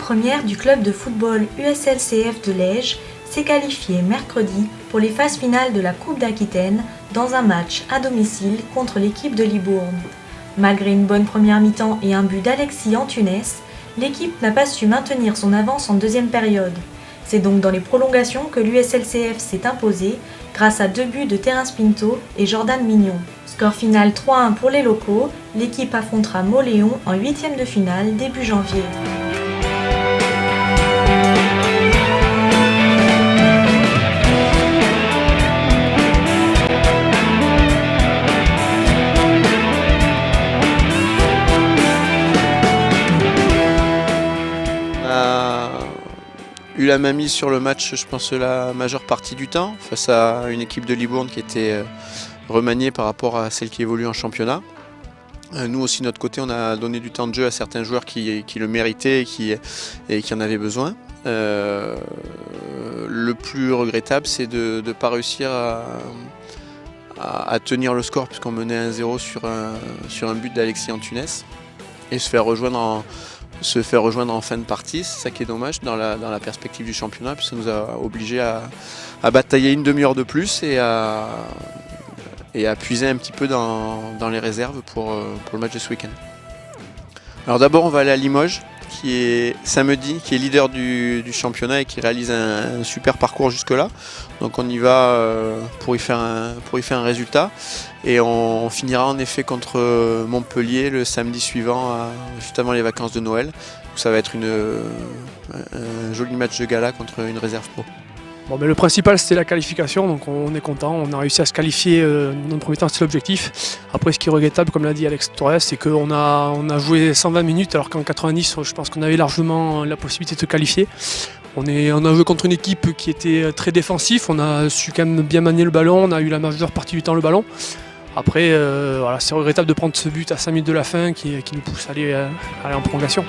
première du club de football USLCF de Lège s'est qualifiée mercredi pour les phases finales de la Coupe d'Aquitaine dans un match à domicile contre l'équipe de Libourne. Malgré une bonne première mi-temps et un but d'Alexis Antunes, l'équipe n'a pas su maintenir son avance en deuxième période. C'est donc dans les prolongations que l'USLCF s'est imposée grâce à 2 buts de Terence Pinto et Jordan Mignon. Score final 3-1 pour les locaux, l'équipe affrontera Mauléon en 8e de finale début janvier. Eu la main mise sur le match, je pense, la majeure partie du temps, face à une équipe de Libourne qui était remaniée par rapport à celle qui évolue en championnat. Nous aussi, de notre côté, on a donné du temps de jeu à certains joueurs qui le méritaient et qui en avaient besoin. Le plus regrettable, c'est de ne pas réussir à tenir le score, puisqu'on menait 1-0 sur un but d'Alexis Antunes, et se faire rejoindre en fin de partie. C'est ça qui est dommage dans la perspective du championnat, puis ça nous a obligés à batailler une demi-heure de plus et à puiser un petit peu dans les réserves pour le match de ce week-end. Alors d'abord, on va aller à Limoges, qui est samedi, qui est leader du championnat et qui réalise un super parcours jusque-là. Donc on y va pour y faire un résultat. Et on finira en effet contre Montpellier le samedi suivant, juste avant les vacances de Noël. Donc ça va être un joli match de gala contre une réserve pro. Bon, mais le principal, c'était la qualification, donc on est content. On a réussi à se qualifier dans le premier temps, c'est l'objectif. Après, ce qui est regrettable, comme l'a dit Alex Torres, c'est qu'on a joué 120 minutes alors qu'en 90, je pense qu'on avait largement la possibilité de se qualifier. On a joué contre une équipe qui était très défensive, on a su quand même bien manier le ballon, on a eu la majeure partie du temps le ballon. Après, voilà, c'est regrettable de prendre ce but à 5 minutes de la fin qui nous pousse à aller en prolongation.